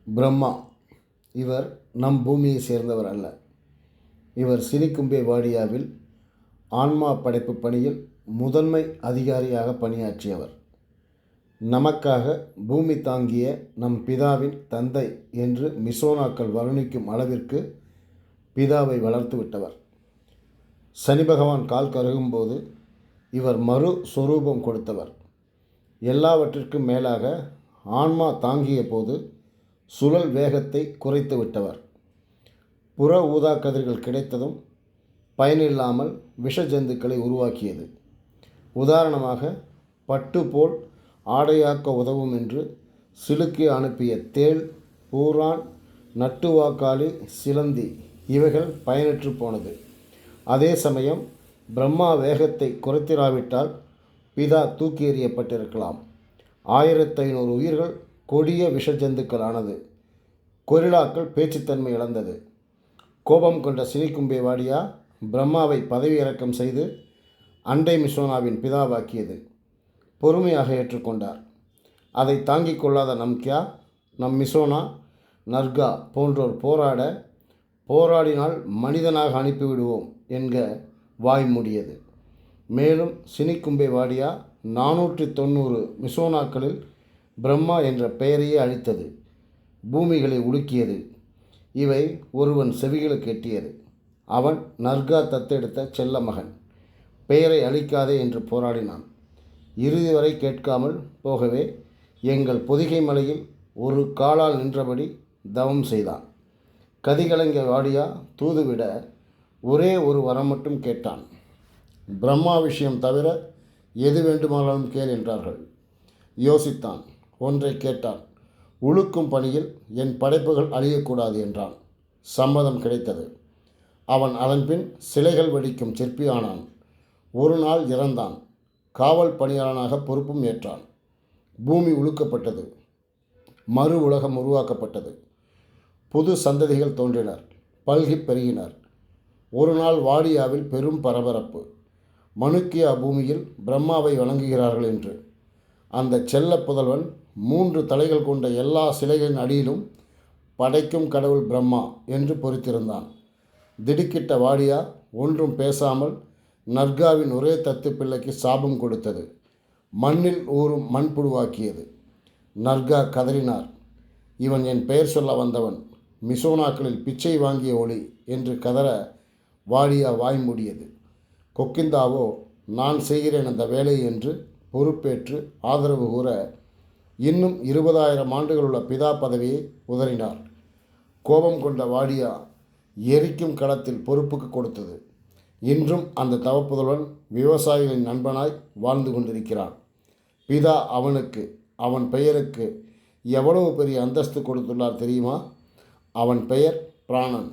பிரம்மா இவர் நம் பூமியை சேர்ந்தவர் அல்ல. இவர் சினிகும்பே வாடியாவில் ஆன்மா படைப்பு பணியில் முதன்மை அதிகாரியாக பணியாற்றியவர். நமக்காக பூமி தாங்கிய நம் பிதாவின் தந்தை என்று மிசோனாக்கள் வருணிக்கும் அளவிற்கு பிதாவை வளர்த்து விட்டவர். சனி பகவான் கால் கருகும்போது இவர் மறு சொரூபம் கொடுத்தவர். எல்லாவற்றிற்கும் மேலாக ஆன்மா தாங்கிய போது சுழல் வேகத்தை குறைத்து விட்டவர். புற ஊதா கதிர்கள் கிடைத்ததும் பயனில்லாமல் விஷ ஜந்துக்களை உருவாக்கியது. உதாரணமாக, பட்டு போல் ஆடையாக்க உதவும் என்று சிலுக்கி அனுப்பிய தேள், பூரான், நட்டுவாக்காளி, சிலந்தி இவைகள் பயனற்று போனது. அதே சமயம் பிரம்மா வேகத்தை குறைத்திராவிட்டால் பிதா தூக்கி எறியப்பட்டிருக்கலாம். 1500 உயிர்கள் கொடிய விஷ ஜந்துக்கள் ஆனது. கொரில்லாக்கள் பேச்சுத்தன்மை இழந்தது. கோபம் கொண்ட சினிகும்பே வாடியா பிரம்மாவை பதவி இறக்கம் செய்து அண்டை மிசோனாவின் பிதாவாக்கியது. பொறுமையாக ஏற்றுக்கொண்டார். அதை தாங்கிக் கொள்ளாத நம்க்யா, நம் மிசோனா, நர்கா போன்றோர் போராடினால் மனிதனாக அனுப்பிவிடுவோம் என்க வாய் மூடியது. மேலும் சினிகும்பே வாடியா 490 மிசோனாக்களில் பிரம்மா என்ற பெயரையே அழித்தது. பூமிகளை உலுக்கியது. இவை ஒருவன் செவிகளுக்கு எட்டியது. அவன் நர்கா தத்தெடுத்த செல்ல மகன். பெயரை அழிக்காதே என்று போராடினான். இறுதி வரை கேட்காமல் போகவே எங்கள் பொதிகை மலையில் ஒரு காலால் நின்றபடி தவம் செய்தான். கதிகலங்கிய வாடியா தூதுவிட ஒரே ஒரு வரம் மட்டும் கேட்டான். பிரம்மா விஷயம் தவிர எது வேண்டுமானாலும் கேள் என்றார்கள். யோசித்தான். ஒன்றை கேட்டான். உழுக்கும் பணியில் என் படைப்புகள் அழியக்கூடாது என்றான். சம்மதம் கிடைத்தது. அவன் அதன்பின் சிலைகள் வடிக்கும் சிற்பி ஆனான். ஒரு நாள் இறந்தான். காவல் பணியாளனாக பொறுப்பும் ஏற்றான். பூமி உழுக்கப்பட்டது. மறு உலகம் உருவாக்கப்பட்டது. புது சந்ததிகள் தோன்றினர். பல்கி பெருகினர். ஒரு நாள் வாடியாவில் பெரும் பரபரப்பு. மனுக்கியா பூமியில் பிரம்மாவை வணங்குகிறார்கள் என்று. அந்த செல்ல புதல்வன் 3 தலைகள் கொண்ட எல்லா சிலைகளின் அடியிலும் படைக்கும் கடவுள் பிரம்மா என்று பொறித்திருந்தான். திடுக்கிட்ட வாடியா ஒன்றும் பேசாமல் நர்காவின் ஒரே தத்து பிள்ளைக்கு சாபம் கொடுத்தது. மண்ணில் ஊறும் மண்புழுவாக்கியது. நர்கா கதறினார். இவன் என் பெயர் சொல்ல வந்தவன். மிசோனாக்களில் பிச்சை வாங்கிய ஒளி என்று கதற வாடியா வாய் மூடியது. கொக்கிந்தாவோ நான் செய்கிறேன் அந்த வேலை என்று பொறுப்பேற்று ஆதரவு கூற இன்னும் 20,000 ஆண்டுகள் உள்ள பிதா பதவியை உதறினார். கோபம் கொண்ட வாடியா எரிக்கும் களத்தில் பொறுப்புக்கு கொடுத்தது. இன்றும் அந்த தவப்புதல்வன் விவசாயிகளின் நண்பனாய் வாழ்ந்து கொண்டிருக்கிறான். பிதா அவனுக்கு, அவன் பெயருக்கு எவ்வளவு பெரிய அந்தஸ்து கொடுத்துள்ளார் தெரியுமா? அவன் பெயர் பிராணன்.